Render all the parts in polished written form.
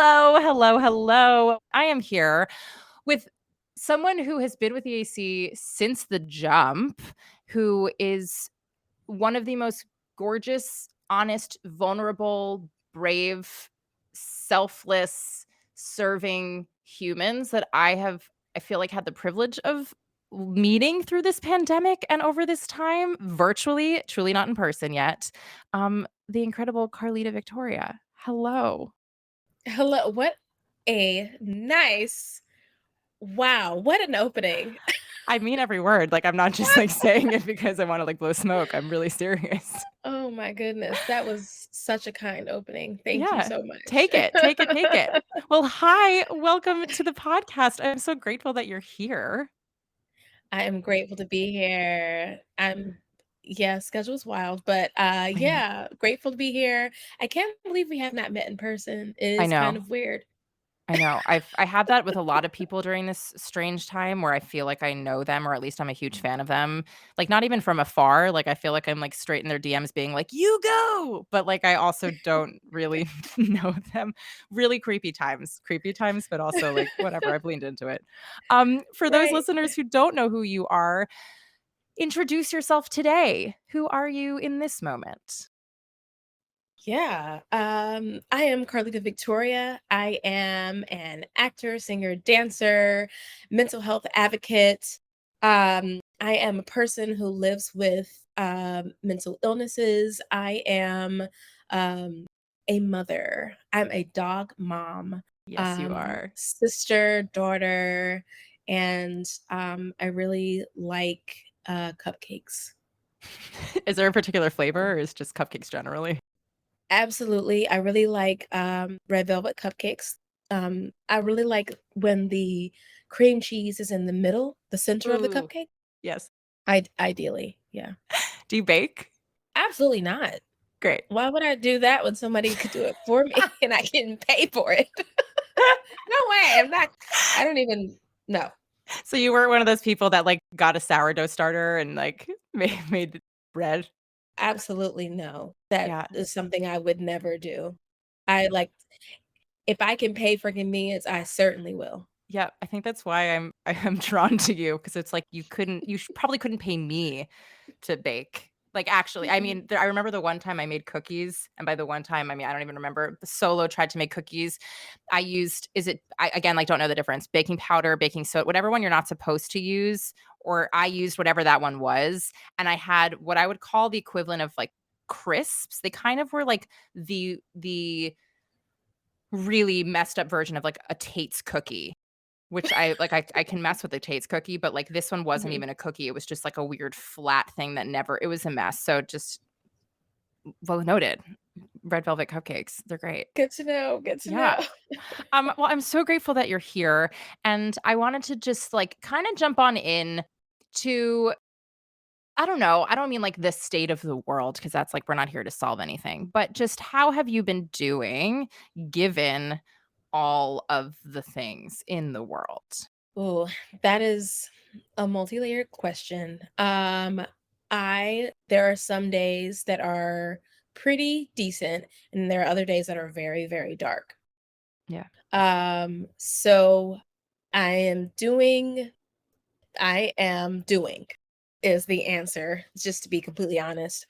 Hello, hello, hello. I am here with someone who has been with EAC since the jump, who is one of the most gorgeous, honest, vulnerable, brave, selfless, serving humans that I feel like, had the privilege of meeting through this pandemic and over this time, virtually, truly not in person yet. The incredible Carlita Victoria. Hello. Hello. What a nice wow. What an opening. I mean every word. Like, I'm not just like saying it because I want to like blow smoke. I'm really serious. Oh my goodness. That was such a kind opening. Thank you Yeah. so much. Take it. Take it. Take it. Well, hi. Welcome to the podcast. I'm so grateful that you're here. I am grateful to be here. Yeah, schedule's wild, but I know. yeah, grateful to be here. I can't believe we have not met in person. It I is kind know. of weird. I know. I had that with a lot of people during this strange time where I feel like I know them, or at least I'm a huge fan of them. Like, not even from afar. Like, I feel like I'm like straight in their DMs being like, "You go." But like I also don't really know them. Really creepy times. Creepy times, but also like whatever. I've leaned into it. For those Right. listeners who don't know who you are, introduce yourself today. Who are you in this moment? Yeah. I am Carlita Victoria. I am an actor, singer, dancer, mental health advocate. I am a person who lives with mental illnesses. I am um, a mother. I'm a dog mom, Yes, you are. sister, daughter, and I really like cupcakes. Is there a particular flavor, or is just cupcakes generally? Absolutely. I really like, red velvet cupcakes. I really like when the cream cheese is in the middle, the center of the Ooh, cupcake. yes. Ideally, yeah. Do you bake? Absolutely not. Great. Why would I do that when somebody could do it for me and I can pay for it? No way. I don't even no. So you weren't one of those people that, like, got a sourdough starter and, like, made bread? Absolutely no. That Yeah. is something I would never do. I like if I can pay for convenience, I certainly will. Yeah, I think that's why I'm drawn to you, because it's like probably couldn't pay me to bake. Like, actually, I Mhm. mean, I remember the one time I made cookies, and by the one time, I mean, I don't even remember. Solo tried to make cookies. I used is it I again, like, don't know the difference. Baking powder, baking soda, whatever one you're not supposed to use, or I used whatever that one was, and I had what I would call the equivalent of, like, crisps. They kind of were like the really messed up version of, like, a Tate's cookie, which I can mess with the Tate's cookie, but, like, this one wasn't Mhm. even a cookie. It was just, like, a weird flat thing that never it was a mess. So just well noted. Red velvet cupcakes, they're great. Good to know, good to know. Yeah. Well, I'm so grateful that you're here, and I wanted to just, like, kinda jump on in to I don't know, I don't mean, like, the state of the world, because that's, like, we're not here to solve anything, but just how have you been doing given all of the things in the world? Ooh, that is a multi-layered question. I there are some days that are pretty decent, and there are other days that are very, very dark. Yeah. So I am doing is the answer, just to be completely honest.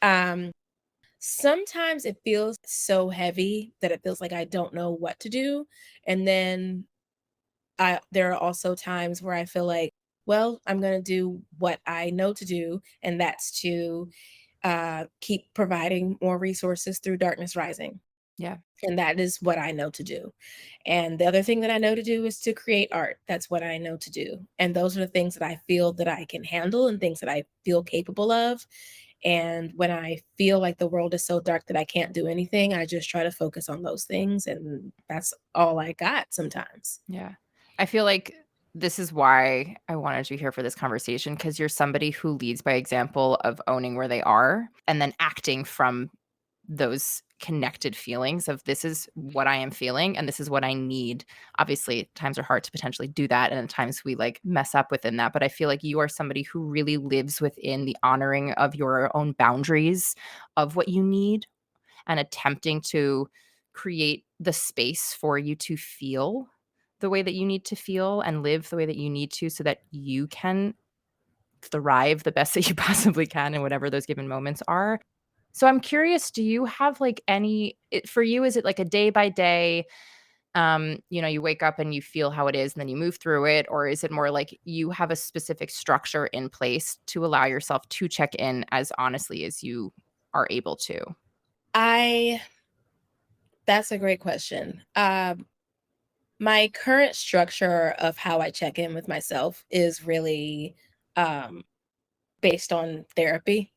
Sometimes it feels so heavy that it feels like I don't know what to do, and then there are also times where I feel like, well, I'm gonna do what I know to do, and that's to keep providing more resources through Darkness Rising. Yeah. And that is what I know to do. And the other thing that I know to do is to create art. That's what I know to do. And those are the things that I feel that I can handle and things that I feel capable of. And when I feel like the world is so dark that I can't do anything, I just try to focus on those things. And that's all I got sometimes. Yeah. I feel like this is why I wanted you here for this conversation, because you're somebody who leads by example of owning where they are and then acting from those connected feelings of this is what I am feeling and this is what I need. Obviously, times are hard to potentially do that, and at times we like mess up within that, but I feel like you are somebody who really lives within the honoring of your own boundaries of what you need and attempting to create the space for you to feel the way that you need to feel and live the way that you need to so that you can thrive the best that you possibly can in whatever those given moments are. So I'm curious, do you have like for you, is it like a day by day, you wake up and you feel how it is and then you move through it? Or is it more like you have a specific structure in place to allow yourself to check in as honestly as you are able to? I That's a great question. My current structure of how I check in with myself is really um based on therapy.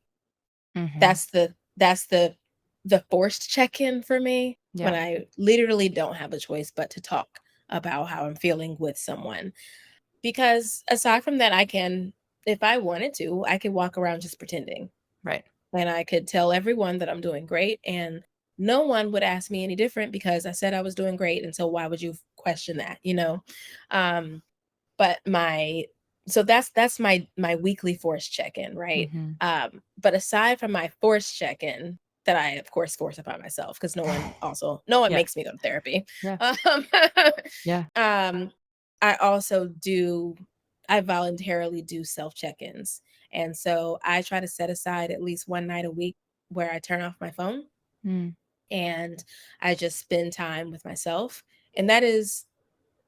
Mhm. That's the forced check-in for me when Yeah. I literally don't have a choice but to talk about how I'm feeling with someone. Because aside from that, if I wanted to, I could walk around just pretending. Right. And I could tell everyone that I'm doing great, and no one would ask me any different because I said I was doing great, and so why would you question that, you know? Um, but my so that's my weekly force check-in, right? Mhm. But aside from my force check-in that I, of course, force upon myself because no one Yeah. makes me go to therapy. Yeah. Um, Yeah. um, I also do I voluntarily do self check-ins. And so I try to set aside at least one night a week where I turn off my phone Mm. and I just spend time with myself. And that is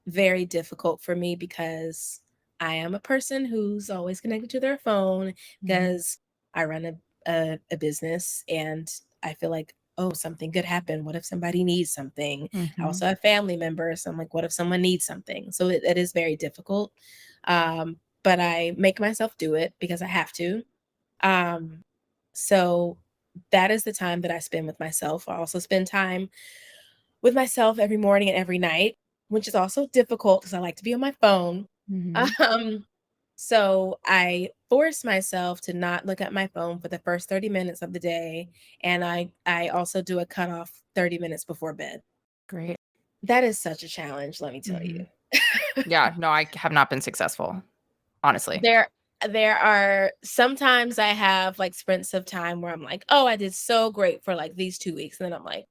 very difficult for me because I am a person who's always connected to their phone Mhm. because I run a business and I feel like, oh, something could happen. What if somebody needs something? I Mhm. also have family members. So I'm like, what if someone needs something? So it is very difficult. But I make myself do it because I have to. Um, so that is the time that I spend with myself. I also spend time with myself every morning and every night, which is also difficult because I like to be on my phone. Mhm. Um, so I force myself to not look at my phone for the first 30 minutes of the day, and I also do a cutoff 30 minutes before bed. Great. That is such a challenge, let me tell Mhm. you. Yeah, no, I have not been successful, honestly. There there are sometimes I have like sprints of time where I'm like, "Oh, I did so great for like these 2 weeks." And then I'm like,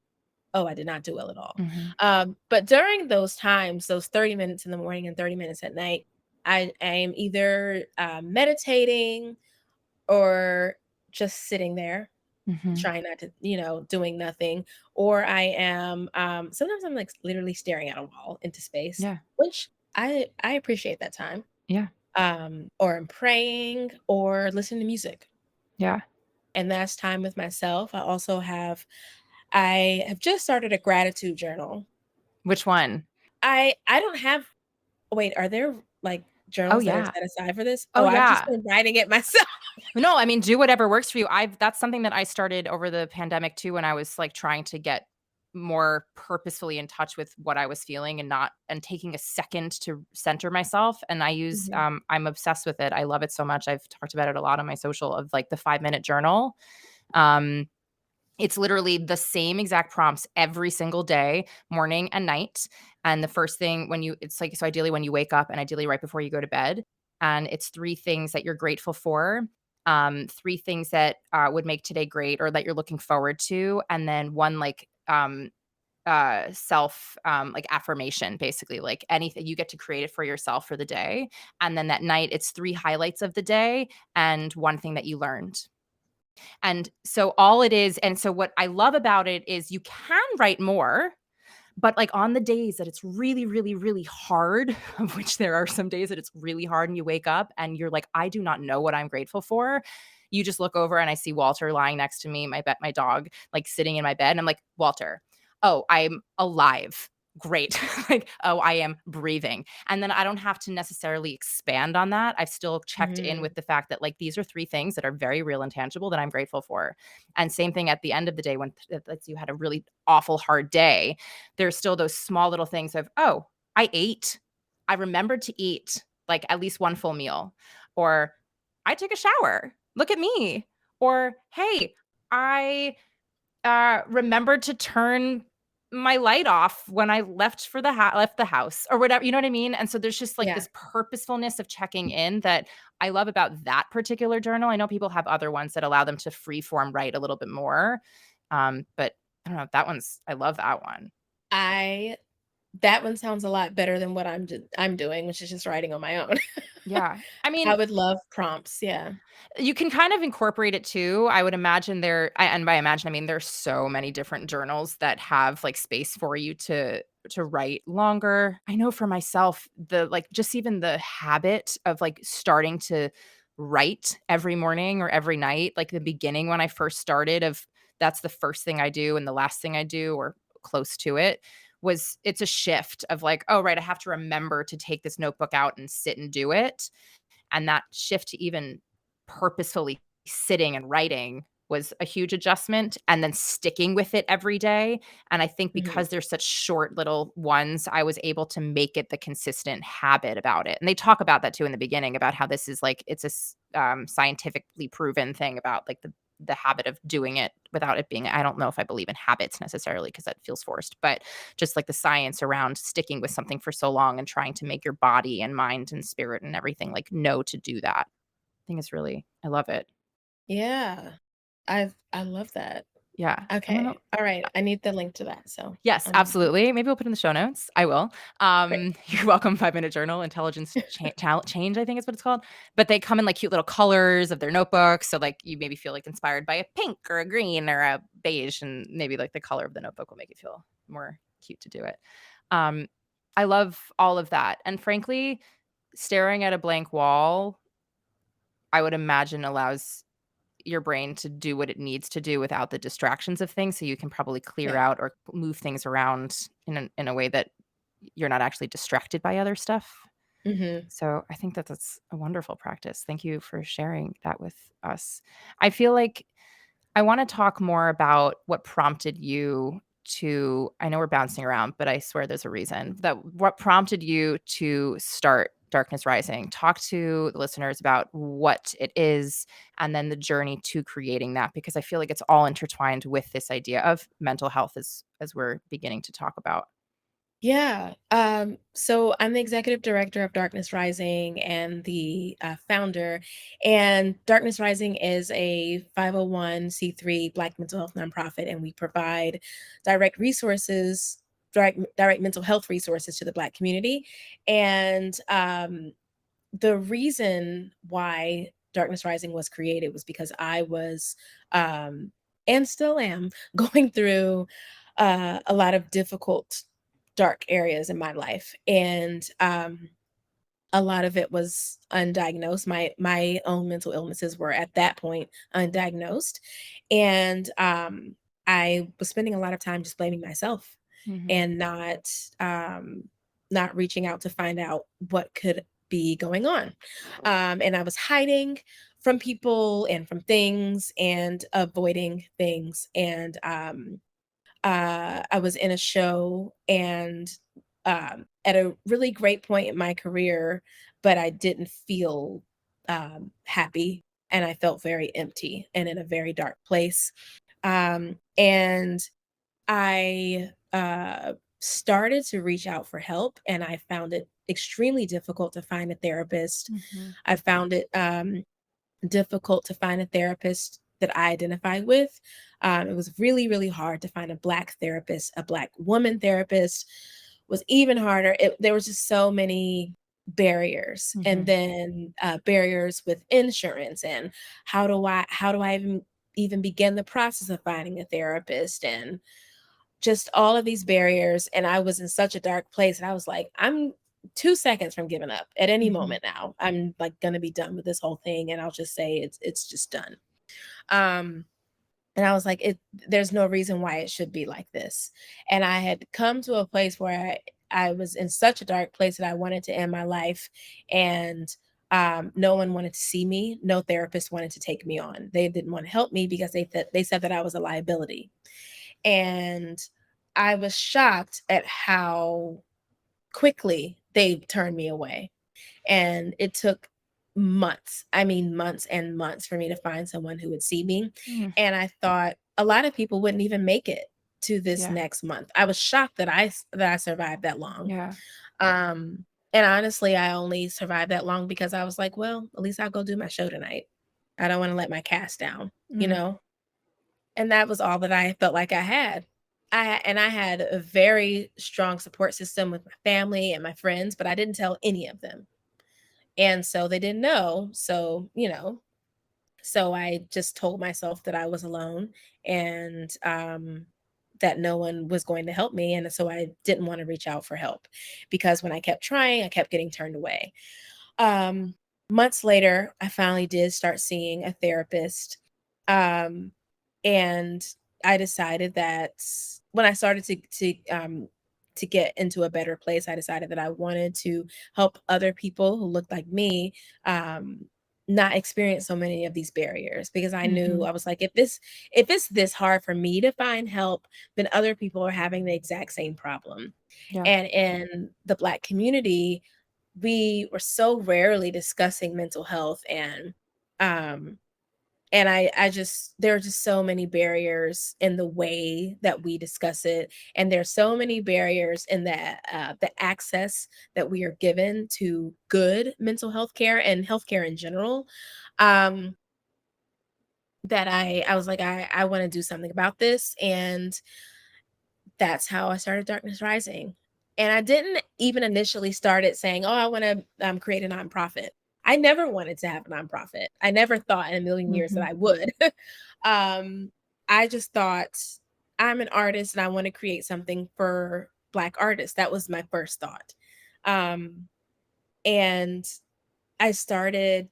"Oh, I did not do well at all." Mhm. But during those times, those 30 minutes in the morning and 30 minutes at night, I am either meditating or just sitting there, Mhm. trying not to, doing nothing. Or I am, sometimes I'm like literally staring at a wall into space, Yeah. which I appreciate that time. Yeah. Or I'm praying or listening to music. Yeah. And that's time with myself. I have just started a gratitude journal. Which one? I don't have Wait, are there, like, Oh, journals that are yeah. set aside for this? Oh, Oh, I've just yeah. been writing it myself. No, I mean, do whatever works for you. I've That's something that I started over the pandemic too when I was, like, trying to get more purposefully in touch with what I was feeling and taking a second to center myself, and Mhm. I'm obsessed with it. I love it so much. I've talked about it a lot on my social of, like, the 5-minute journal. Um It's literally the same exact prompts every single day, morning and night. And the first thing when you it's like so ideally when you wake up and ideally right before you go to bed. And it's 3 things that you're grateful for, 3 things that, would make today great or that you're looking forward to, and then 1, like, like, affirmation, basically, like, anything you get to create it for yourself for the day. And then that night, it's 3 highlights of the day and 1 thing that you learned. And so all it is and so what I love about it is you can write more, but, like, on the days that it's really, really, really hard, of which there are some days that it's really hard and you wake up and you're like, "I do not know what I'm grateful for." You just look over and I see Walter lying next to me, my dog, like, sitting in my bed, and I'm like, "Walter, oh, I'm alive. Great." Like, "Oh, I am breathing." And then I don't have to necessarily expand on that. I've still checked in Mhm. with the fact that, like, these are 3 things that are very real and tangible that I'm grateful for. And same thing at the end of the day when let's you had a really awful hard day, there's still those small little things of, "Oh, I ate. I remembered to eat, like, at least 1 full meal." Or, "I took a shower. Look at me." Or, "Hey, I, remembered to turn my light off when I left the house," or whatever, you know what I mean? And so there's just, like, Yeah. this purposefulness of checking in that I love about that particular journal. I know people have other ones that allow them to free form write a little bit more, but I don't know, that one's I love that one. I that one sounds a lot better than what I'm doing, which is just writing on my own. Yeah. I I mean, would love prompts, yeah. you can kind of incorporate it too. I would imagine and by imagine, I mean, there's so many different journals that have, like, space for you to write longer. I know for myself, just even the habit of, like, starting to write every morning or every night, like, the beginning when I first started of that's the first thing I do and the last thing I do or close to it, it's a shift of like, "Oh, right, I have to remember to take this notebook out and sit and do it." And that shift to even purposefully sitting and writing was a huge adjustment, and then sticking with it every day. And I think Mhm, because they're such short little ones, I was able to make it the consistent habit about it. And they talk about that too in the beginning about how this is like it's scientifically proven thing about like the habit of doing it without it being. I don't know if I believe in habits necessarily because that feels forced, but just like the science around sticking with something for so long and trying to make your body and mind and spirit and everything like know to do that. I think it's really I love it. yeah. I love that. Yeah. I'm gonna Okay, alright, I need the link to that, so Yes, I'm absolutely. Maybe we'll put in the show notes. I will. great. You're welcome, 5-minute journal, intelligence change, I think is what it's called. But they come in like cute little colors of their notebooks. So like you maybe feel like inspired by a pink or a green or a beige, and maybe like the color of the notebook will make you feel more cute to do it. Um, I love all of that. And frankly, staring at a blank wall, I would imagine allows your brain to do what it needs to do without the distractions of things, so you can probably clear Yeah. out or move things around in a way that you're not actually distracted by other stuff. Mhm. So, I think that that's a wonderful practice. Thank you for sharing that with us. I feel like I wanna talk more about what prompted you to I know we're bouncing around, but I swear there's a reason. That what prompted you to start Darkness Rising? Talk to the listeners about what it is and then the journey to creating that, because I feel like it's all intertwined with this idea of mental health as we're beginning to talk about. Yeah. So I'm the executive director of Darkness Rising and the founder. And Darkness Rising is a 501(c)(3) Black mental health nonprofit, and we provide direct resources, direct mental health resources to the Black community. And the reason why Darkness Rising was created was because I was, and still am, going through a lot of difficult, dark areas in my life. And a lot of it was undiagnosed. My own mental illnesses were at that point undiagnosed. And I was spending a lot of time just blaming myself Mhm. and not reaching out to find out what could be going on. And I was hiding from people and from things and avoiding things. And I was in a show and at a really great point in my career, but I didn't feel happy and I felt very empty and in a very dark place. And I started to reach out for help and I found it extremely difficult to find a therapist. Mhm. I found it difficult to find a therapist that I identify with. It was really, really hard to find a Black therapist. A Black woman therapist was even harder. There was just so many barriers, and Mhm. then barriers with insurance and how do I even begin the process of finding a therapist and just all of these barriers. And I was in such a dark place, and I was like, I'm 2 seconds from giving up at any Mhm. moment now. I'm like gonna be done with this whole thing, and I'll just say it's just done. Um, and I was like, there's no reason why it should be like this. And I had come to a place where I was in such a dark place that I wanted to end my life. And no one wanted to see me. No therapist wanted to take me on. They didn't want to help me because they said that I was a liability. And I was shocked at how quickly they turned me away. And it took months, I mean, months and months for me to find someone who would see me. Mm. And I thought a lot of people wouldn't even make it to this Yeah. next month. I was shocked that I survived that long. Yeah. Um, and honestly, I only survived that long because I was like, well, at least I'll go do my show tonight. I don't want to let my cast down, you Mm. know? And that was all that I felt like I had. I had a very strong support system with my family and my friends, but I didn't tell any of them. And so they didn't know. So, so I just told myself that I was alone and that no one was going to help me. And so I didn't want to reach out for help because when I kept trying, I kept getting turned away. Um, Months later, I finally did start seeing a therapist. Um, and I decided that when I started to get into a better place, I decided that I wanted to help other people who looked like me um, not experience so many of these barriers because I knew Mhm. I was like, if it's this hard for me to find help, then other people are having the exact same problem. Yeah. And in the Black community, we were so rarely discussing mental health um and I just there are just so many barriers in the way that we discuss it, and there's so many barriers in the access that we are given to good mental health care and healthcare in general. Um that I was like I want to do something about this, and that's how I started Darkness Rising. And I didn't even initially start it saying, "Oh, I want to create a nonprofit." I never wanted to have a nonprofit. I never thought in a million years that Mhm. I would. um, I just thought I'm an artist and I want to create something for Black artists. That was my first thought. Um, and I started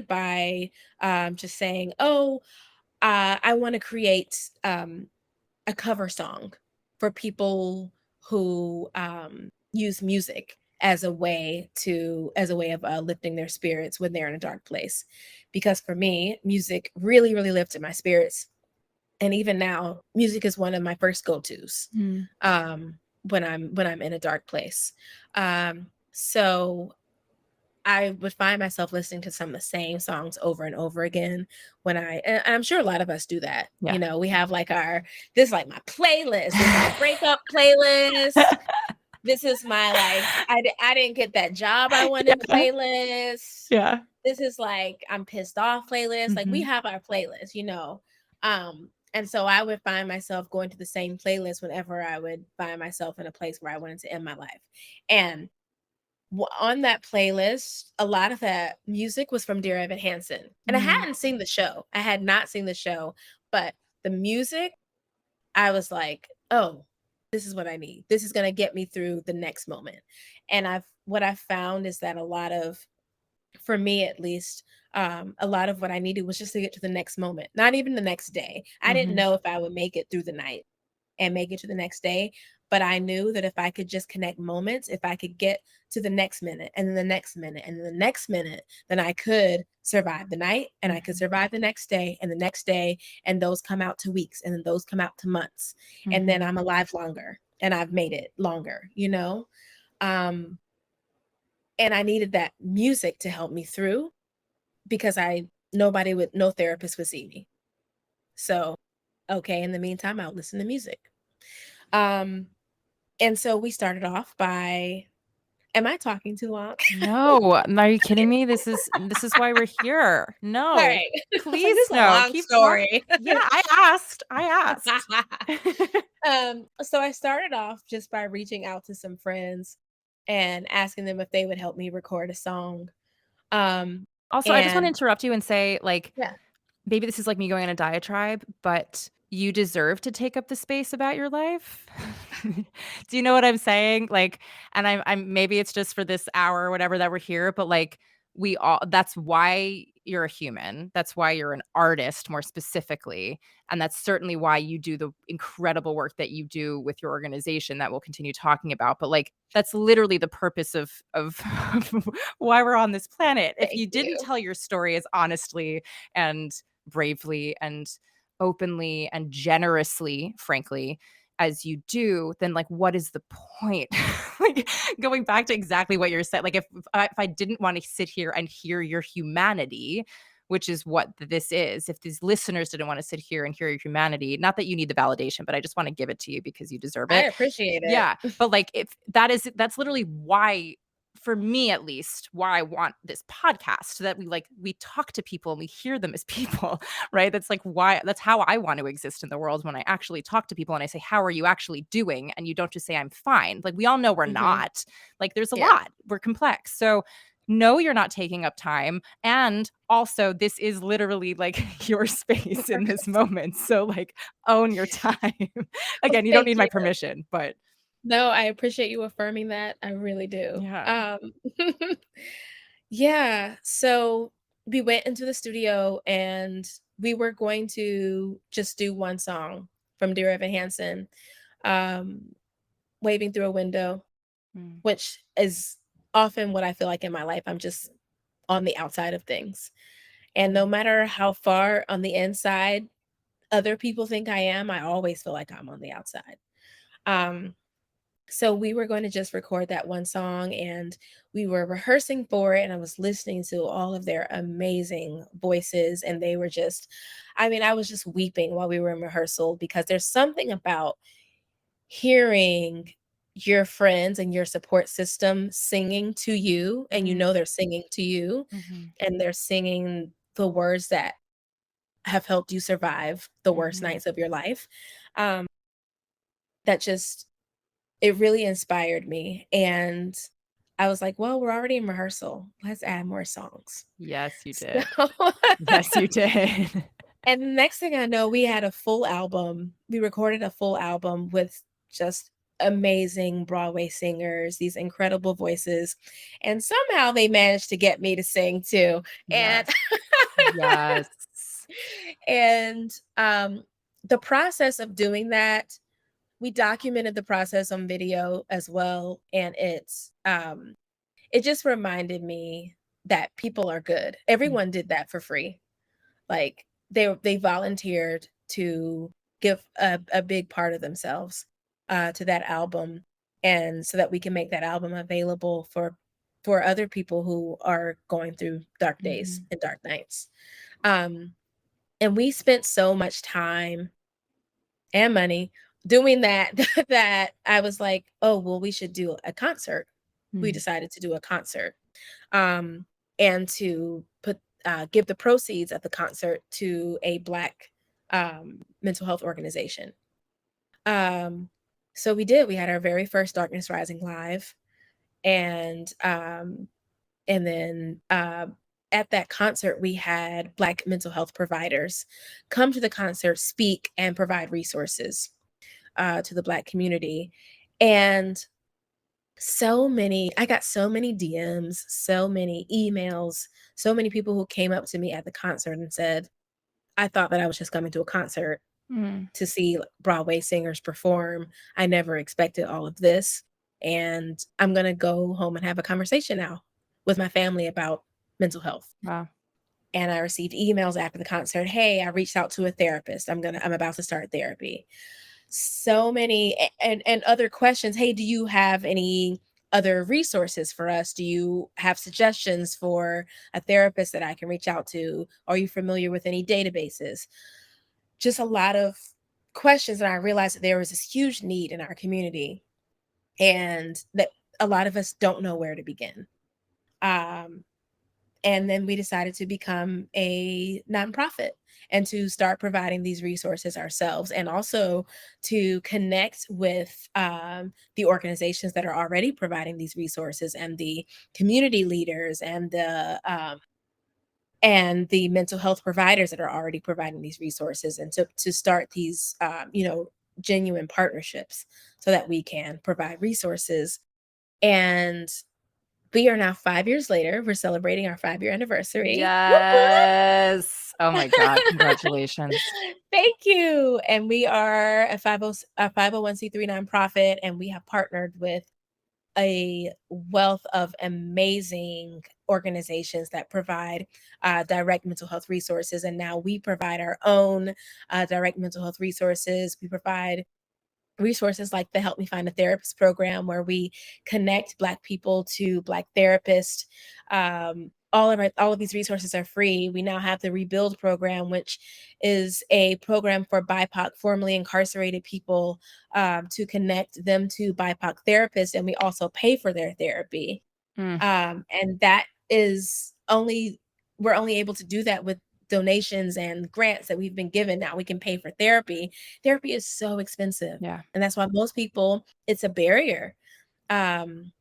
by just saying, "Oh, I want to create a cover song for people who use music as a way of lifting their spirits when they're in a dark place, because for me music really really lifted my spirits, and even now music is one of my first go-to's Mm. when I'm in a dark place. So I would find myself listening to some of the same songs over and over again and I'm sure a lot of us do that. Yeah. We have like this is like my playlist. This is my breakup playlist. This is my like I didn't get that job I wanted Yeah. playlist. Yeah. This is like I'm pissed off playlist. Like we Mhm. have our playlist. And so I would find myself going to the same playlist whenever I would find myself in a place where I wanted to end my life. And on that playlist, a lot of that music was from Dear Evan Hansen, and I Mm. hadn't seen the show. I had not seen the show, but the music, I was like, "Oh, this is what I need. This is gonna get me through the next moment." And what I've found is that for me at least, a lot of what I needed was just to get to the next moment, not even the next day. I didn't Mhm. know if I would make it through the night and make it to the next day. But I knew that if I could just connect moments, if I could get to the next minute and then the next minute and then the next minute, then I could survive the night and I could Mhm. survive the next day and the next day. And those come out to weeks and then those come out to months. And then Mhm. I'm alive longer and I've made it longer. Um, and I needed that music to help me through because no therapist would see me. So, okay, in the meantime, I'll listen to music. Um, And so we started off by am I talking too long? No, are you kidding me? This is why we're here. No. Alright. I was like, Please "This is a no. long Keep talking. story." Yeah, I asked. I asked. So I started off just by reaching out to some friends and asking them if they would help me record a song. Um, Also, I just wanna and interrupt you and say, like, yeah, maybe this is like me going on a diatribe, but you deserve to take up the space about your life. Do you know what I'm saying? Like, and I'm maybe it's just for this hour or whatever that we're here, but like we all that's why you're a human. That's why you're an artist more specifically. And that's certainly why you do the incredible work that you do with your organization that we'll continue talking about. But like that's literally the purpose of why we're on this planet. If thank you didn't you. tell your story as honestly and bravely and openly and generously, frankly, as you do, then like what is the point? Like going back to exactly what you're saying, like if I didn't want to sit here and hear your humanity, which is what this is, if these listeners didn't want to sit here and hear your humanity, not that you need the validation, but I just want to give it to you because you deserve I it. appreciate it. Yeah, but like if that is that's literally why for me at least, why I want this podcast, so that we talk to people and we hear them as people, right? That's how I want to exist in the world, when I actually talk to people and I say, "How are you actually doing?" And you don't just say, "I'm fine." Like, we all know we're Mhm. not. Like, there's a Yeah. lot. We're complex. So no, you're not taking up time. And also, this is literally like your space in this moment. So like, own your time. Well, Again, you don't thank need my you. permission, but No, I appreciate you affirming that. I really do. yeah. Yeah, so we went into the studio and we were going to just do one song from Dear Evan Hansen, um, Waving Through a Window, Mm, which is often what I feel like in my life. I'm just on the outside of things. And no mm, matter how far on the inside other people think I am, I always feel like I'm on the outside. Um, So we were going to just record that one song and we were rehearsing for it and I was listening to all of their amazing voices and they were just I mean, I was just weeping while we were in rehearsal because there's something about hearing your friends and your support system singing to you and you know mm, they're singing to you mhm, and they're singing the words that have helped you survive the worst mhm. nights of your life. Um, that just It really inspired me, and I was like, "Well, we're already in rehearsal. Let's add more songs." Yes, you So did. Yes, you did. and the next thing I know, we had a full album. We recorded a full album with just amazing Broadway singers, these incredible voices, and somehow they managed to get me to sing too, and Yes. Yes. and, the process of doing that, we documented the process on video as well, and it just reminded me that people are good. Mm, Everyone did that for free. Like, they volunteered to give a big part of themselves, to that album, and so that we can make that album available for other people who are going through dark days mhm, and dark nights. Um, and we spent so much time and money doing that that I was like, "Oh, well, we should do a concert." We mm, decided to do a concert, um, and to give the proceeds of the concert to a Black, mental health organization. Um, so we did. We had our very first Darkness Rising live, and, and then, at that concert, we had Black mental health providers come to the concert, speak, and provide resources to the Black community. And I got so many DMs, so many emails, so many people who came up to me at the concert and said, I thought that I was just coming to a concert mm. to see Broadway singers perform. I never expected all of this. And I'm going to go home and have a conversation now with my family about mental health. Wow. And I received emails after the concert. Hey, I reached out to a therapist. I'm about to start therapy. So many and other questions. Hey, do you have any other resources for us? Do you have suggestions for a therapist that I can reach out to? Are you familiar with any databases? Just a lot of questions, and I realized that there was this huge need in our community and that a lot of us don't know where to begin. Um, and then we decided to become a nonprofit and to start providing these resources ourselves and also to connect with the organizations that are already providing these resources and the community leaders and the mental health providers that are already providing these resources and to start these genuine partnerships so that we can provide resources. And we are now 5 years later. We're celebrating our 5-year anniversary. Whoop, Yes. Oh my god, whoop. congratulations. Thank you. And we are a 501(c)(3) nonprofit, and we have partnered with a wealth of amazing organizations that provide direct mental health resources. And now we provide our own direct mental health resources. We provide resources like the Help Me Find a Therapist program, where we connect Black people to Black therapists. All of these resources are free. We now have the Rebuild program, which is a program for BIPOC, formerly incarcerated people, to connect them to BIPOC therapists, and we also pay for their therapy. Mm, And that is only we're only able to do that with donations and grants that we've been given. Now we can pay for therapy. Therapy is so expensive, yeah, and that's why most people it's a barrier. Um,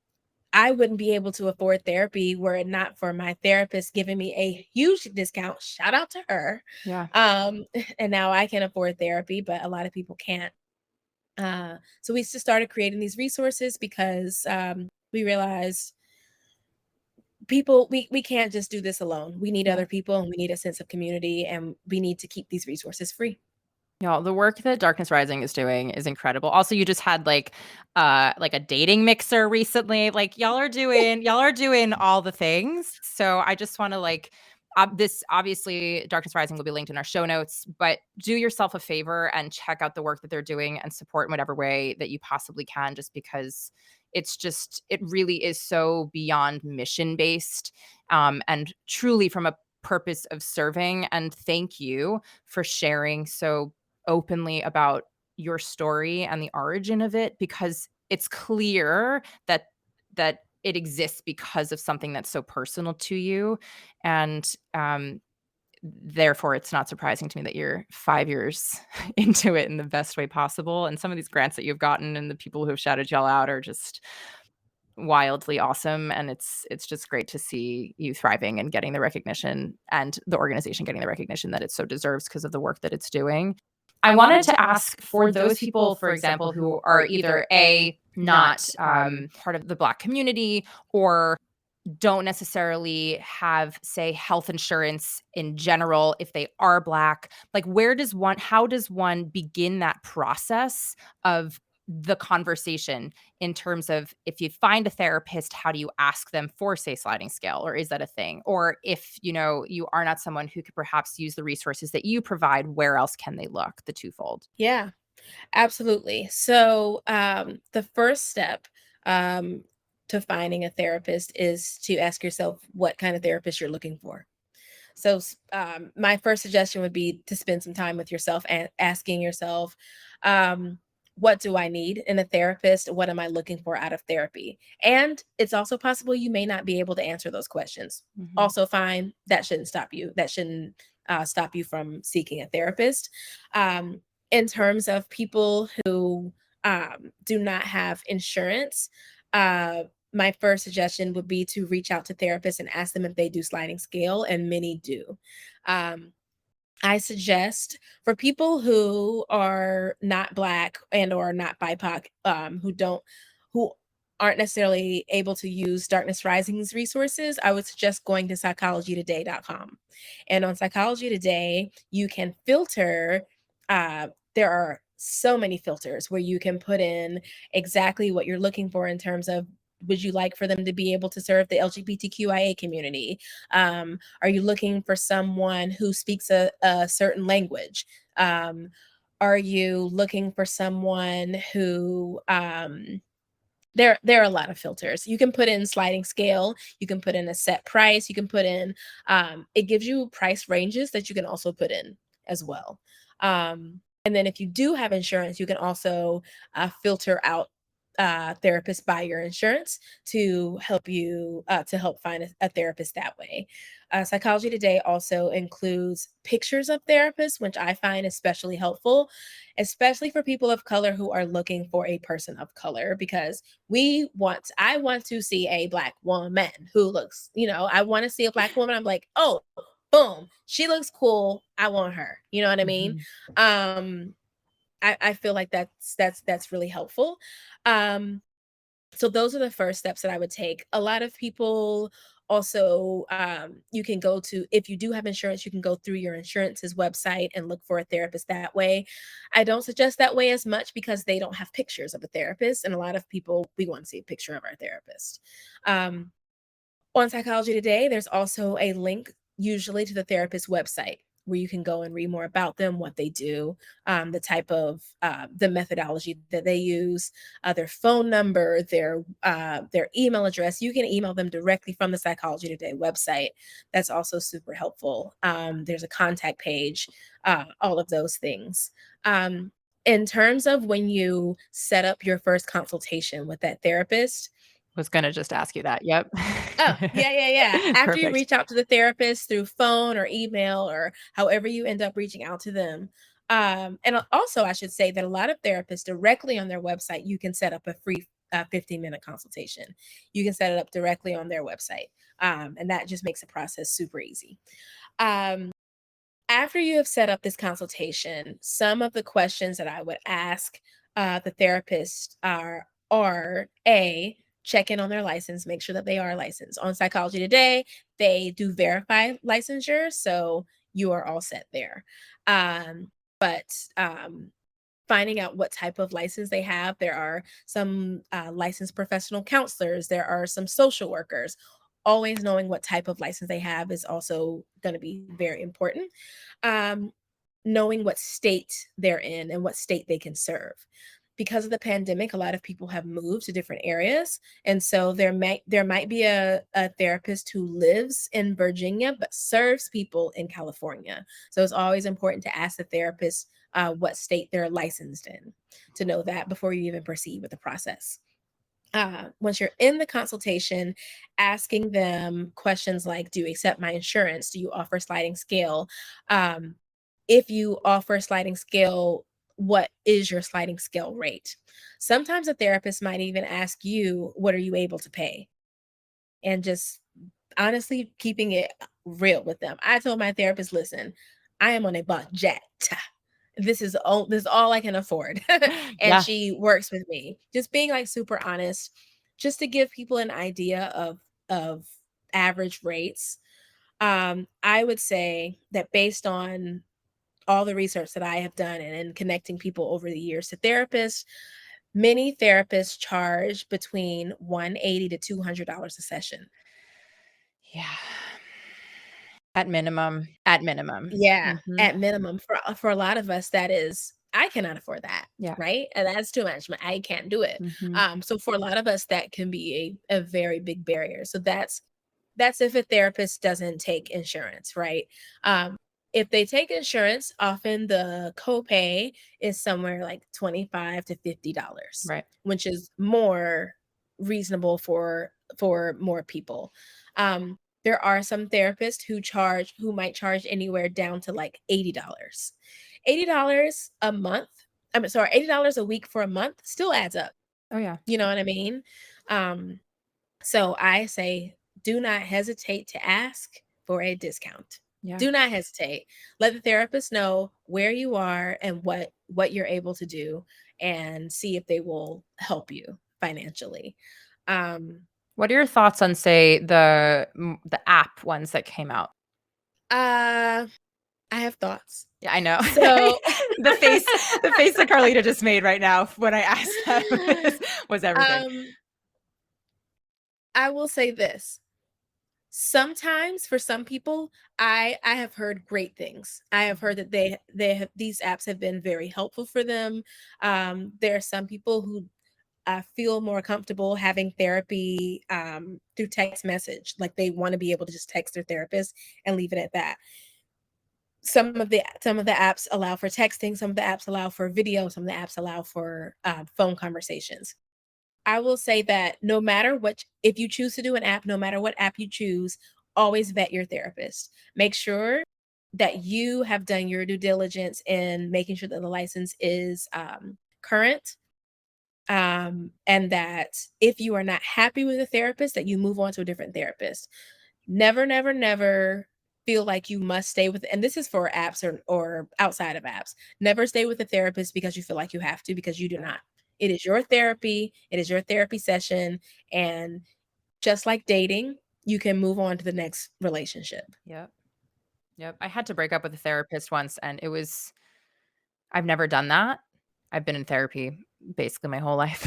I wouldn't be able to afford therapy were it not for my therapist giving me a huge discount. Shout out to her. yeah. Um, and now I can afford therapy, but a lot of people can't. So we just started creating these resources because we realized people we can't just do this alone. We need Yeah. other people and we need a sense of community and we need to keep these resources free. Y'all, the work that Darkness Rising is doing is incredible. Also, you just had like a dating mixer recently. Like y'all are doing all the things. So I just want to this obviously Darkness Rising will be linked in our show notes, but do yourself a favor and check out the work that they're doing and support in whatever way that you possibly can, just because it really is so beyond mission based, and truly from a purpose of serving. And thank you for sharing so openly about your story and the origin of it, because it's clear that it exists because of something that's so personal to you. And therefore it's not surprising to me that you're 5 years into it in the best way possible. And some of these grants that you've gotten and the people who have shouted y'all out are just wildly awesome. And it's just great to see you thriving and getting the recognition, and the organization getting the recognition that it so deserves because of the work that it's doing. I wanted to ask, for those people, for example, who are either not part of the Black community, or don't necessarily have, say, health insurance in general if they are Black, like how does one begin that process of the conversation, in terms of, if you find a therapist, how do you ask them for, say, sliding scale, or is that a thing? Or if you are not someone who could perhaps use the resources that you provide, where else can they look? The twofold. Yeah, absolutely. So the first step um, to finding a therapist is to ask yourself what kind of therapist you're looking for. So, my first suggestion would be to spend some time with yourself and asking yourself, um, what do I need in a therapist? What am I looking for out of therapy? And it's also possible you may not be able to answer those questions. Mhm. Also, fine. That shouldn't stop you. That shouldn't stop you from seeking a therapist. Um, in terms of people who do not have insurance, my first suggestion would be to reach out to therapists and ask them if they do sliding scale, and many do. Um, I suggest for people who are not Black and or not BIPOC, who aren't necessarily able to use Darkness Rising's resources, I would suggest going to psychologytoday.com. And on Psychology Today, you can filter. There are so many filters where you can put in exactly what you're looking for in terms of, would you like for them to be able to serve the LGBTQIA community? Are you looking for someone who speaks a certain language? Are you looking for someone who there are a lot of filters. You can put in sliding scale, you can put in a set price, you can put in it gives you price ranges that you can also put in as well. And then if you do have insurance, you can also filter out therapists by your insurance to help find a therapist that way. Psychology Today also includes pictures of therapists, which I find especially helpful, especially for people of color who are looking for a person of color, because I want to see a Black woman who looks, I want to see a Black woman. I'm like, oh, boom, she looks cool. I want her. You know what I mean? Mhm. Um, I feel like that's really helpful. Um, so those are the first steps that I would take. A lot of people also, you can go to, if you do have insurance, you can go through your insurance's website and look for a therapist that way. I don't suggest that way as much because they don't have pictures of a therapist. And a lot of people, we want to see a picture of our therapist. Um, on Psychology Today, there's also a link usually to the therapist's website where you can go and read more about them, what they do, the type of the methodology that they use, their phone number, their email address. You can email them directly from the Psychology Today website. That's also super helpful. There's a contact page, all of those things. In terms of when you set up your first consultation with that therapist, Was gonna just ask you that. Yep. Oh, yeah, yeah, yeah. After you Perfect. reach out to the therapist through phone or email or however you end up reaching out to them. Also, I should say that a lot of therapists directly on their website, you can set up a free 15-minute consultation. You can set it up directly on their website. And that just makes the process super easy. Um, After you have set up this consultation, some of the questions that I would ask the therapist are a check in on their license, make sure that they are licensed. On Psychology Today, they do verify licensure, so you are all set there. But finding out what type of license they have, there are some licensed professional counselors, there are some social workers. Always knowing what type of license they have is also going to be very important. um, Knowing what state they're in and what state they can serve. Because of the pandemic, a lot of people have moved to different areas, and so there might be a therapist who lives in Virginia but serves people in California. So it's always important to ask the therapist what state they're licensed in, to know that before you even proceed with the process. Once you're in the consultation, asking them questions like, do you accept my insurance? Do you offer sliding scale? Um, if you offer sliding scale, what is your sliding scale rate? Sometimes a therapist might even ask you, what are you able to pay? And just honestly keeping it real with them. I told my therapist, listen, I am on a budget. This is all I can afford. And Yeah. she works with me. Just being like super honest, just to give people an idea of average rates. I would say that based on all the research that I have done and connecting people over the years to therapists, many therapists charge between 180 to $200 a session. Yeah. At minimum. At minimum. Yeah, Mhm. at minimum. For a lot of us, that is, I cannot afford that, Yeah. right? And that's too much. I can't do it. Mhm. So for a lot of us, that can be a very big barrier. So that's if a therapist doesn't take insurance, right? Um, if they take insurance, often the copay is somewhere like $25 to $50, Right. which is more reasonable for more people. Um, there are some therapists who might charge anywhere down to like $80. $80 a month. I mean, sorry, $80 a week for a month still adds up. Oh, yeah. You know what I mean? Um, so I say, do not hesitate to ask for a discount. Yeah. Do not hesitate. Let the therapist know where you are and what you're able to do, and see if they will help you financially. Um, What are your thoughts on, say, the app ones that came out? uh, I have thoughts. Yeah, I know. So The face the face that Carlita just made right now when I asked that was everything. um, I will say this. Sometimes for some people, I have heard great things. I have heard Mhm. that these apps have been very helpful for them. There are some people who feel more comfortable having therapy through text message. Like they want to be able to just text their therapist and leave it at that. Some of the apps allow for texting. Some of the apps allow for video. Some of the apps allow for phone conversations. I will say that no matter what, if you choose to do an app, no matter what app you choose, always vet your therapist. Make sure that you have done your due diligence in making sure that the license is current, and that if you are not happy with a therapist, that you move on to a different therapist. Never, never, never feel like you must stay with, and this is for apps or outside of apps. Never stay with a therapist because you feel like you have to, because you do Right. not. It is your therapy, it is your therapy session, and just like dating, you can move on to the next relationship. Yep. Yep. I had to break up with a therapist once, and I've never done that. I've been in therapy basically my whole life,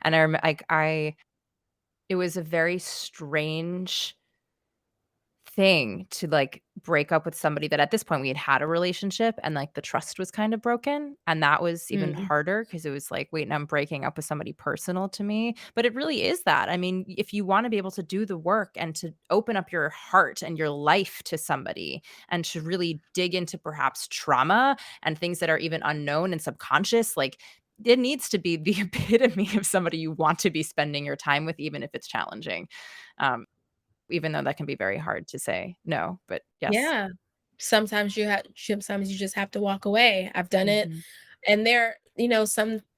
and I it was a very strange thing to, like, break up with somebody that at this point we had had a relationship and, like, the trust was kind of broken, and that was even Mm, harder because it was like, "Wait, now I'm breaking up with somebody personal to me," but it really is that. I mean, if you wanna be able to do the work and to open up your heart and your life to somebody and to really dig into perhaps trauma and things that are even unknown and subconscious, like, it needs to be the epitome of somebody you want to be spending your time with, even if it's challenging. Um, Even though that can be very hard to say no, but yes. Yeah. Sometimes you just have to walk away. I've done it. Mhm, And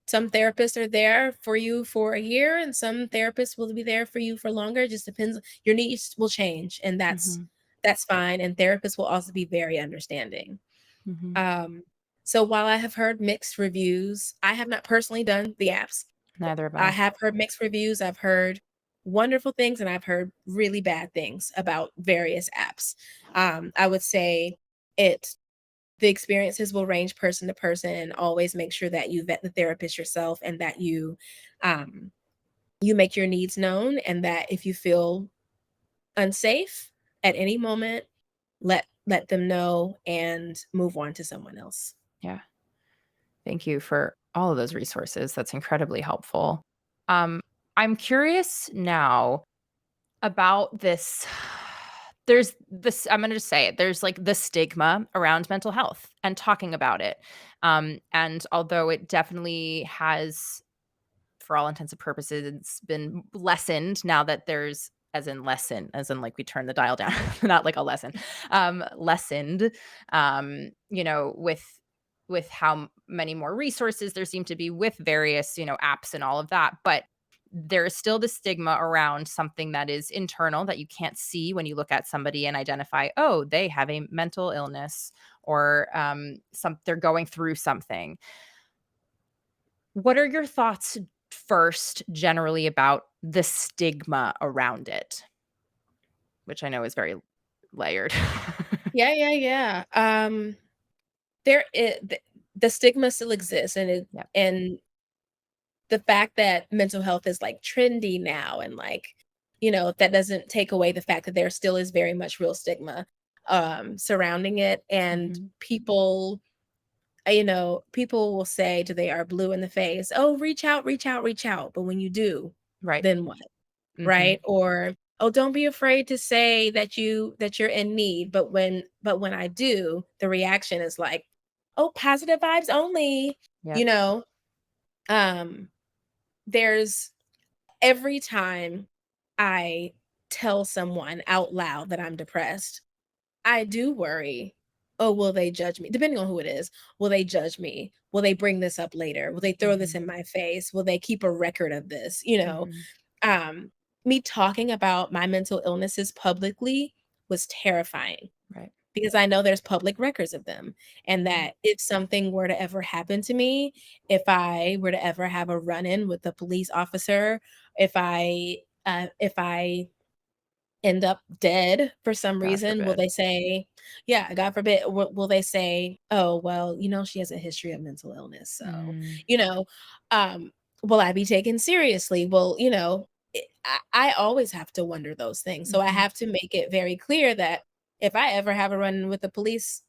some therapists are there for you for a year and some therapists will be there for you for longer. It just depends. Your needs will change and mhm, that's fine. And therapists will also be very understanding. mhm. Um, so while I have heard mixed reviews, I have not personally done the apps. Neither have I I. have heard mixed reviews. I've heard wonderful things and I've heard really bad things about various apps. I would say it the experiences will range person to person. Always make sure that you vet the therapist yourself and that um, you make your needs known, and that if you feel unsafe at any moment, let them know and move on to someone else. Yeah. Thank you for all of those resources. That's incredibly helpful. Um, I'm curious now about this. There's this, I'm going to just say it. There's like the stigma around mental health and talking about it. And although it definitely has, for all intents and purposes, it's been lessened now that there's, as in lesson, as in like we turn the dial down, not like a lesson, lessened, with how many more resources there seem to be with various, apps and all of that. But there is still the stigma around something that is internal that you can't see when you look at somebody and identify, oh, they have a mental illness or they're going through something. What are your thoughts first generally about the stigma around it? Which I know is very layered. Yeah, yeah, yeah. There is the stigma still exists, Yep. and the fact that mental health is like trendy now, and like, that doesn't take away the fact that there still is very much real stigma surrounding it. And Mhm. people will say to they are blue in the face, oh, reach out, reach out, reach out. But when you do, Right. then what? Mhm. Right? Or, oh, don't be afraid to say that you're in need. But when I do, the reaction is like, oh, positive vibes only. you Yep. know um there's every time I tell someone out loud that I'm depressed, I do worry, "Oh, will they judge me?" Depending on who it is. Will they judge me? Will they bring this up later? Will they throw this Mhm. in my face? Will they keep a record of this? Mhm. Um, Me talking about my mental illnesses publicly was terrifying Right. because I know there's public records of them, and Mhm. that if something were to ever happen to me, if I were to ever have a run-in with a police officer, if I end up dead for some God reason, will forbid. they say, yeah, God forbid, will they say, "Oh, well, she has a history of mental illness, so," Mm. you know, um, will I be taken seriously? Well, I always have to wonder those things. So I Mhm. have to make it very clear that if I ever have a run with the police,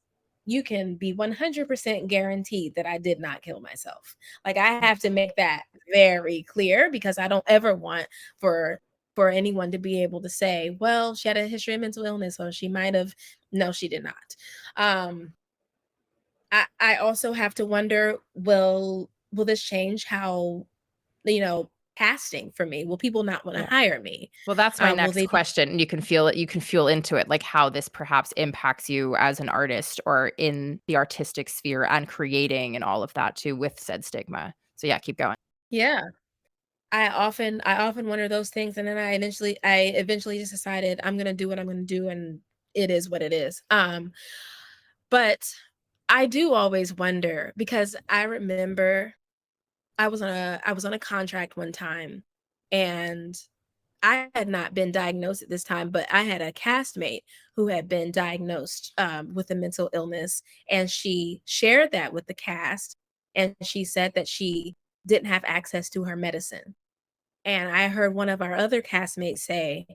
you can be 100% guaranteed that I did not kill myself. Like, I have to make that very clear because I don't ever want for for anyone to be able to say, "Well, she had a history of mental illness, or she might have." No, she did not. Um, I also have to wonder, will this change how, casting for me? Will people not wanna Yeah. hire me? Well, that's my Will next they be question. You can feel it, you can feel into it, like how this perhaps impacts you as an artist or in the artistic sphere and creating and all of that too with said stigma. So yeah, keep going. Yeah. I often wonder those things, and then I eventually just decided I'm gonna do what I'm gonna do, and it is what it is. But I do always wonder because I remember I was on a contract one time, and I had not been diagnosed at this time, but I had a castmate who had been diagnosed with a mental illness, and she shared that with the cast, and she said that she didn't have access to her medicine. And I heard one of our other castmates say,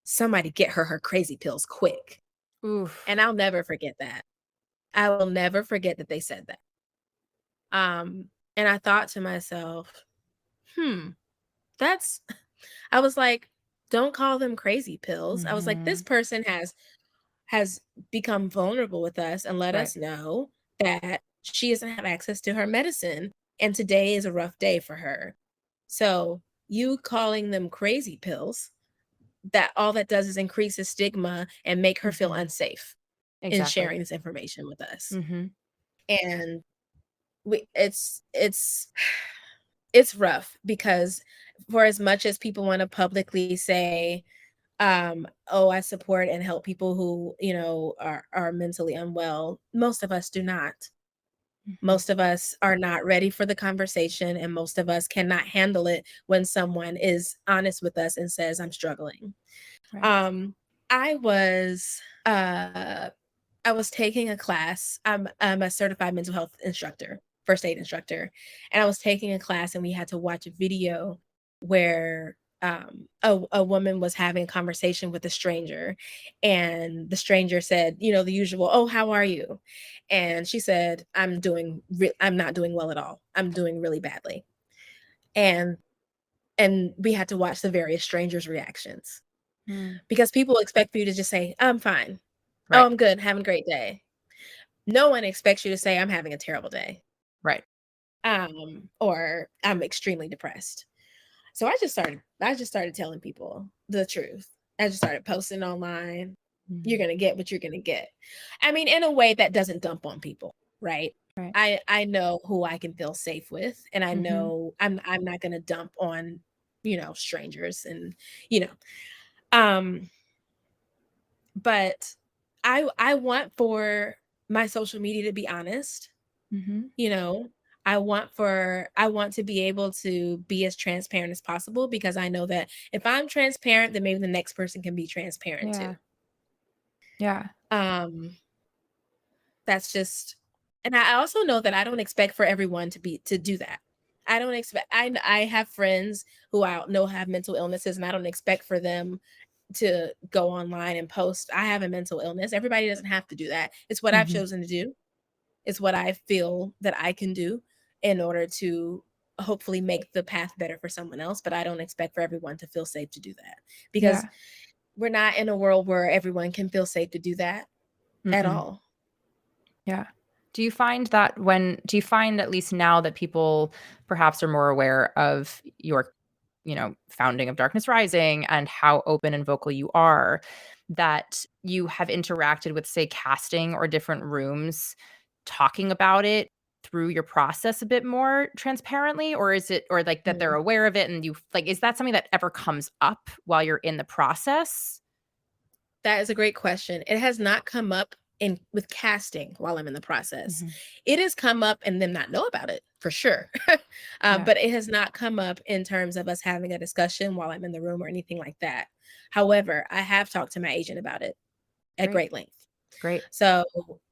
"Somebody get her crazy pills quick." Oof. And I'll never forget that. I will never forget that they said that. And I thought to myself, "Hmm, that's." I was like, "Don't call them crazy pills." I was like, "This Mhm. person has become vulnerable with us and let Right. us know that she doesn't have access to her medicine. and today is a rough day for her. So, you calling them crazy pills, that all that does is increase the stigma and make her feel Mhm. unsafe in Exactly. sharing this information with us. Mhm. And we it's rough because for as much as people wanna publicly say, "Oh, I support and help people who, are mentally unwell," most of us do not. Mhm. Most of us are not ready for the conversation, and most of us cannot handle it when someone is honest with us and says, "I'm struggling." Right. Um, I was, uh I was taking a class. I'm a certified mental health instructor, first aid instructor, and I was taking a class, and we had to watch a video where a woman was having a conversation with a stranger, and the stranger said, the usual, "Oh, how are you?" And she said, I'm not doing well at all. I'm doing really badly." And we had to watch the various strangers' reactions Mm. because people expect for you to just say, "I'm fine. Oh, Right. I'm good. Having a great day." No one expects you to say, "I'm having a terrible day," Right. or "I'm extremely depressed." So I just started telling people the truth. I just started posting online. You're Mhm. gonna get what you're gonna get. I mean, in a way that doesn't dump on people, right? Right. I know who I can feel safe with, and I Mhm. know I'm not gonna dump on, strangers, and you know. Um, but I want for my social media to be honest. Mhm. You know, I want to be able to be as transparent as possible because I know that if I'm transparent, then maybe the next person can be transparent too. Yeah. Yeah. Um, that's just and I also know that I don't expect for everyone to do that. I don't expect I have friends who I know have mental illnesses, and I don't expect for them to go online and post, "I have a mental illness." Everybody doesn't have to do that. It's what I've Mhm. chosen to do. Is what I feel that I can do in order to hopefully make the path better for someone else, but I don't expect for everyone to feel safe to do that because Yeah. we're not in a world where everyone can feel safe to do that at Mm-mm. all. Yeah. Do you find at least now that people perhaps are more aware of your, founding of Darkness Rising and how open and vocal you are, that you have interacted with, say, casting or different rooms talking about it through your process a bit more transparently? Or is it, or like that they're Mhm. aware of it and you like, is that something that ever comes up while you're in the process? That is a great question. It has not come up in with casting while I'm in the process. Mhm. It has come up and them not know about it for sure. Yeah. But it has not come up in terms of us having a discussion while I'm in the room or anything like that. However, I have talked to my agent about it at Great. great length. Great. So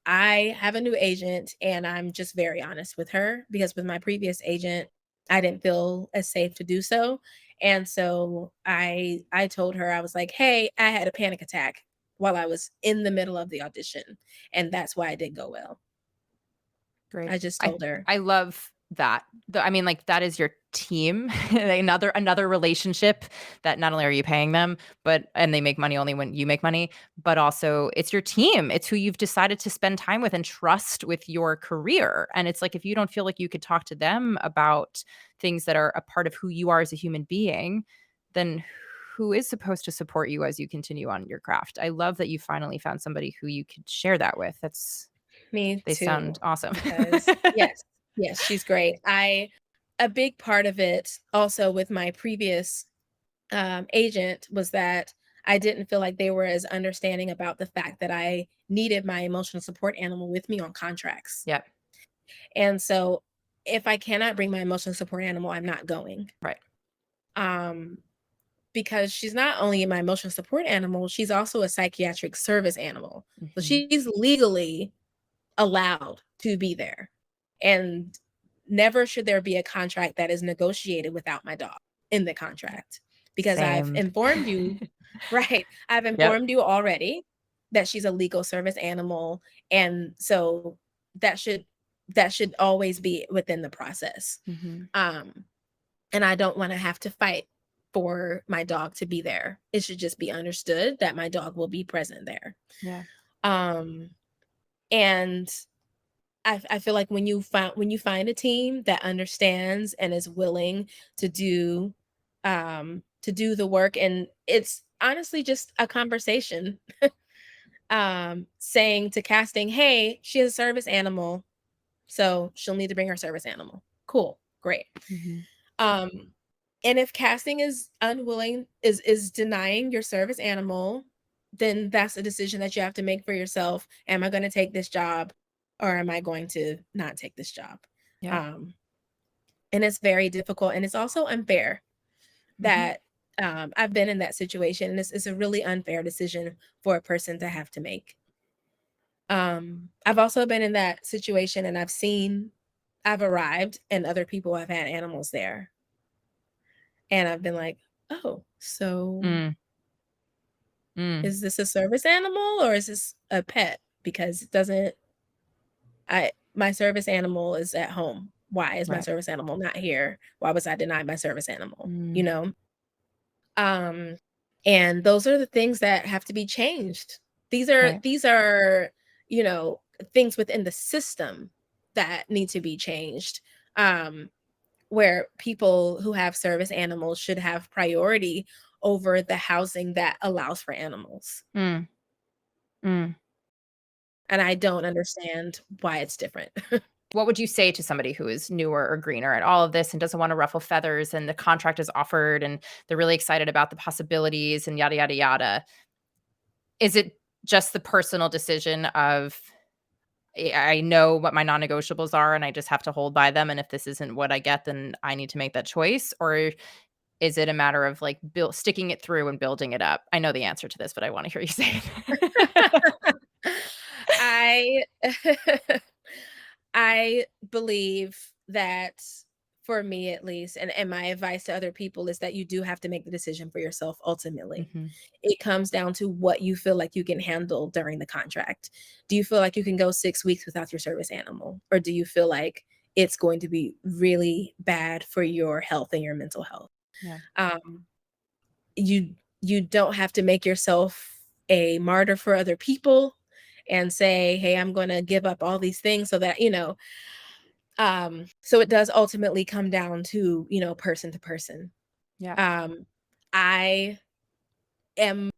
I have a new agent, and I'm just very honest with her because with my previous agent, I didn't feel as safe to do so. And so I told her, I was like, "Hey, I had a panic attack while I was in the middle of the audition, and that's why it didn't go well." Great. I just I told her. I love that. I mean, like, that is your team, another relationship that not only are you paying them, but and they make money only when you make money, but also it's your team. It's who you've decided to spend time with and trust with your career. And it's like if you don't feel like you could talk to them about things that are a part of who you are as a human being, then who is supposed to support you as you continue on your craft? I love that you finally found somebody who you could share that with. Me They too, sound awesome. because yes, yes, she's great. I A big part of it also with my previous agent was that I didn't feel like they were as understanding about the fact that I needed my emotional support animal with me on contracts. Yep. And so if I cannot bring my emotional support animal, I'm not going. Right. Um, because she's not only my emotional support animal, she's also a psychiatric service animal. So Mhm. she's legally allowed to be there. And never should there be a contract that is negotiated without my dog in the Yep. contract because I've Same. informed you, right? I've Yep. informed you already that she's a legal service animal. And so that should that should always be within the process. Mhm. Um, and I don't want to have to fight for my dog to be there. It should just be understood that my dog will be present there. Yeah. Um, and I feel like when you find a team that understands and is willing to do the work, and it's honestly just a conversation, saying to casting, "Hey, she has a service animal, so she'll need to bring her service animal." Cool, great. Mhm. Um, and if casting is unwilling is denying your service animal, then that's a decision that you have to make for yourself. Am I gonna take this job or am I going to not take this job? Yeah. Um, and it's very difficult and it's also unfair Mhm. that I've been in that situation and it's a really unfair decision for a person to have to make. I've also been in that situation and I've arrived and other people have had animals there. And I've been like, "Oh, so Mm. Mm. is this a service animal or is this a pet? Because it doesn't I my service animal is at home. Why is my Right. service animal not here? Why was I denied my service animal?" You Mm. know? Um, and those are the things that have to be changed. Right. These are, you know, things within the system that need to be changed. Um, where people who have service animals should have priority over the housing that allows for animals. Mm. Mm. And I don't understand why it's different. What would you say to somebody who is newer or greener at all of this and doesn't wanna ruffle feathers and the contract is offered and they're really excited about the possibilities and yada, yada, yada? Is it just the personal decision of, I know what my non-negotiables are, and I just have to hold by them, and if this isn't what I get, then I need to make that choice? Or is it a matter of, like, sticking it through and building it up? I know the answer to this, but I wanna hear you say it. I I believe that for me at least, and my advice to other people is that you do have to make the decision for yourself ultimately. Mhm. It comes down to what you feel like you can handle during the contract. Do you feel like you can go 6 weeks without your service animal? Or do you feel like it's going to be really bad for your health and your mental health? Yeah. Um, you don't have to make yourself a martyr for other people and say, "Hey, I'm gonna give up all these things so that," so it does ultimately come down to, person to person. Yeah. Um, I am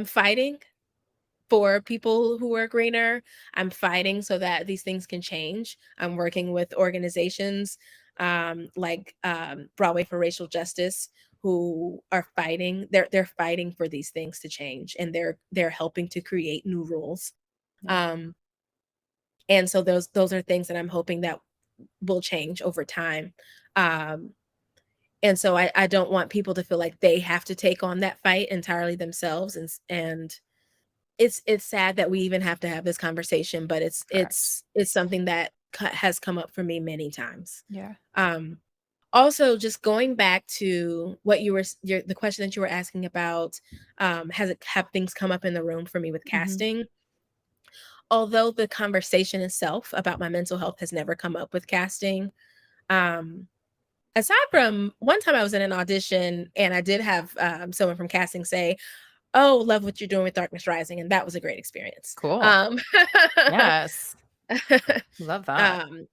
fighting for people who are greener. I'm fighting so that these things can change. I'm working with organizations like Broadway for Racial Justice who are fighting. They're fighting for these things to change, and they're helping to create new rules. Yeah. Um, and so those are things that I'm hoping that will change over time. Um, and so I don't want people to feel like they have to take on that fight entirely themselves, and it's sad that we even have to have this conversation, but it's Correct. it's it's something that has come up for me many times. Yeah. Um, Also, just going back to what the question that you were asking about, have things come up in the room for me with Mhm. casting? Although the conversation itself about my mental health has never come up with casting, um, aside from one time I was in an audition and I did have someone from casting say, "Oh, love what you're doing with Darkness Rising," and that was a great experience. Cool. Yes. Love that. Um,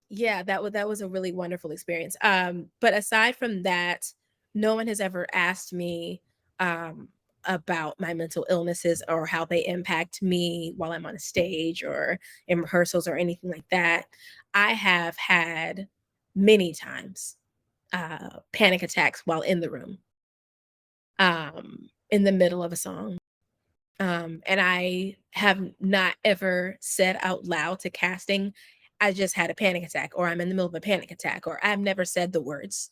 yeah, that was a really wonderful experience. But aside from that, no one has ever asked me um, about my mental illnesses or how they impact me while I'm on a stage or in rehearsals or anything like that. I have had many times panic attacks while in the room, in the middle of a song. And I have not ever said out loud to casting, I just had a panic attack, or I'm in the middle of a panic attack, or I've never said the words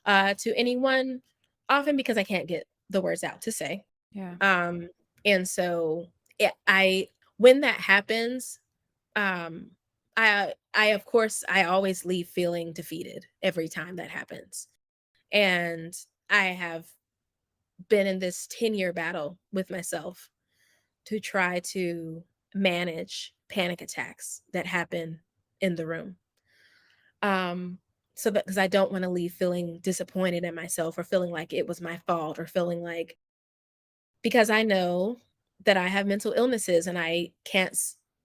to anyone, often because I can't get the words out to say. Yeah. Um, and so I, when that happens, um, I of course I always leave feeling defeated every time that happens, and I have been in this 10-year battle with myself to try to manage panic attacks that happen in the room. Um, so that because I don't want to leave feeling disappointed in myself or feeling like it was my fault or feeling like because I know that I have mental illnesses and I can't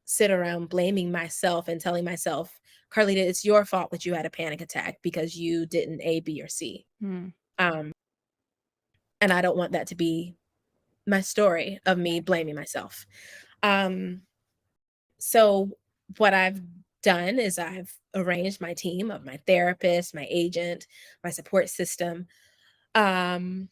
sit around blaming myself and telling myself, Carlita, it's your fault that you had a panic attack because you didn't A, B, or C. Mm. Um, and I don't want that to be my story of me blaming myself. Um, so what I've done is I've arranged my team of my therapist, my agent, my support system, um,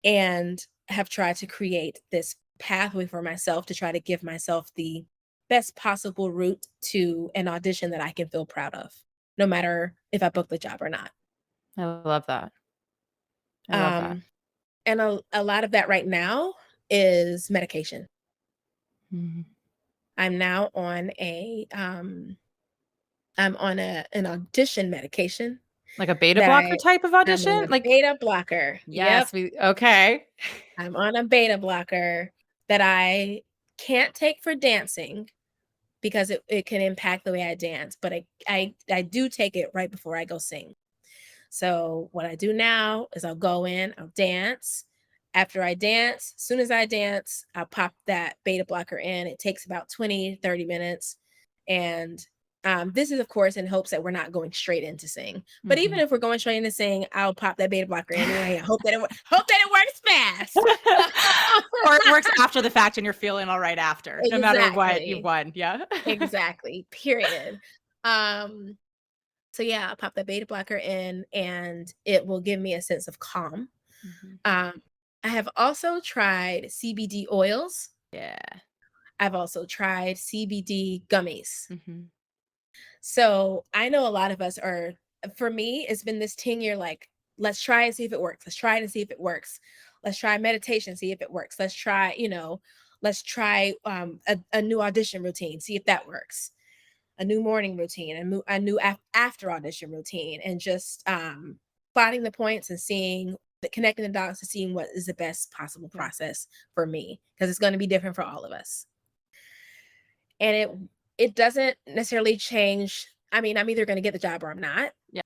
and have tried to create this pathway for myself to try to give myself the best possible route to an audition that I can feel proud of, no matter if I book the job or not. I love that. I love that. Um, and a lot of that right now is medication. Mhm. I'm now on I'm on an audition medication Like a beta that blocker type of I'm on audition? a Like, beta blocker. Yep, yes, we okay. I'm on a beta blocker that I can't take for dancing because it can impact the way I dance, but I do take it right before I go sing. So what I do now is I'll go in, I'll dance. After I dance, as soon as I dance, I'll pop that beta blocker in. It takes about 20-30 minutes. And this is, of course, in hopes that we're not going straight into sing. But even Mhm. if we're going straight into sing, I'll pop that beta blocker in anyway. I hope that it works fast. Or it works after the fact and you're feeling all right after, no matter what, you've Exactly. won, yeah. Exactly. Period. Um, so yeah, I'll pop the beta blocker in and it will give me a sense of calm. Mhm. Um, I have also tried CBD oils. Yeah. I've also tried CBD gummies. Mhm. So I know a lot of us are, for me, it's been this 10-year like, let's try and see if it works. Let's try it and see if it works. Let's try meditation, see if it works. Let's try, let's try a new audition routine, see if that works. A new morning routine, a new after audition routine, and just plotting the points and seeing connecting the dots and seeing what is the best possible Yeah. process for me because it's going to be different for all of us. And it doesn't necessarily change. I mean, I'm either going to get the job or I'm not. Yeah.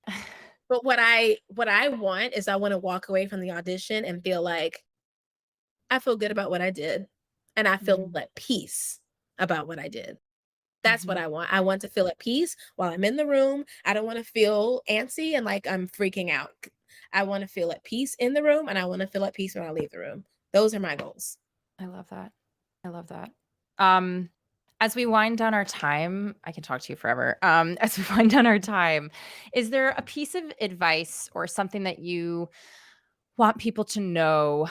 But what I want is I want to walk away from the audition and feel like I feel good about what I did and I feel Mhm. at peace about what I did. That's what Mhm. I want. I want to feel at peace while I'm in the room. I don't want to feel antsy and like I'm freaking out. I want to feel at peace in the room and I want to feel at peace when I leave the room. Those are my goals. I love that. I love that. Um, as we wind down our time, I can talk to you forever. As we wind down our time, is there a piece of advice or something that you want people to know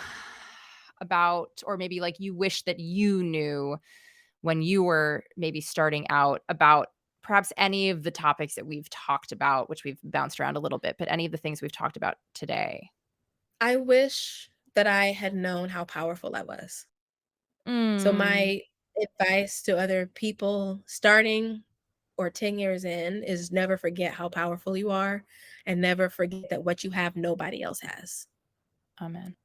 about, or maybe like you wish that you knew when you were maybe starting out about perhaps any of the topics that we've talked about, which we've bounced around a little bit, but any of the things we've talked about today? I wish that I had known how powerful I was. So Mm, my advice to other people starting or 10 years in is never forget how powerful you are and never forget that what you have nobody else has. amen.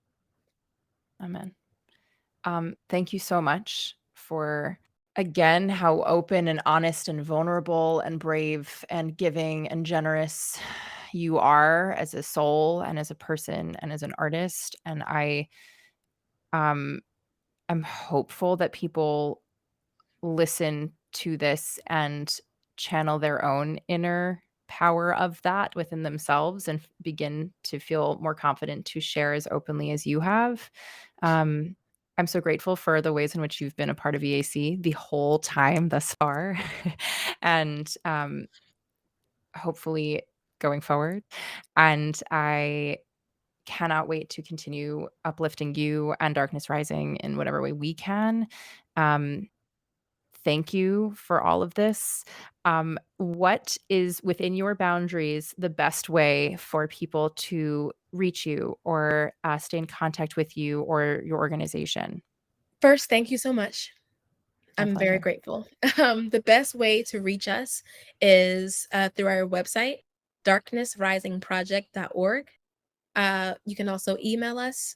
Amen. Thank you so much for, again, how open and honest and vulnerable and brave and giving and generous you are as a soul and as a person and as an artist. And um, I'm hopeful that people listen to this and channel their own inner power of that within themselves and begin to feel more confident to share as openly as you have. Um, I'm so grateful for the ways in which you've been a part of EAC the whole time thus far, and hopefully going forward. And I cannot wait to continue uplifting you and Darkness Rising in whatever way we can. Um, Thank you for all of this. What is within your boundaries the best way for people to reach you or stay in contact with you or your organization? First, thank you so much. My I'm very pleasure. grateful. The best way to reach us is through our website, darknessrisingproject.org. You can also email us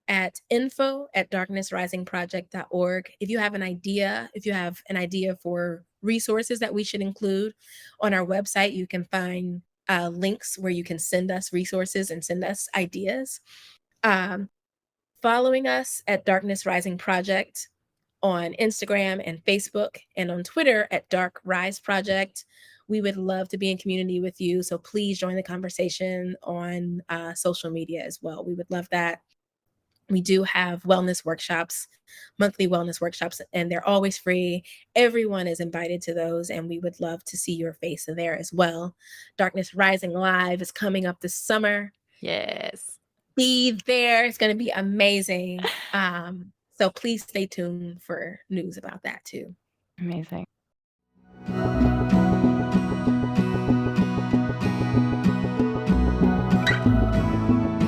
at info@darknessrisingproject.org. If you have an idea for resources that we should include on our website, you can find links where you can send us resources and send us ideas. Um, Following us at Darkness Rising Project on Instagram and Facebook, and on Twitter at Dark Rise Project. We would love to be in community with you. So please join the conversation on social media as well. We would love that. We do have wellness workshops, monthly wellness workshops, and they're always free. Everyone is invited to those, and we would love to see your face there as well. Darkness Rising Live is coming up this summer. Yes. Be there. It's going to be amazing. So please stay tuned for news about that too. Amazing.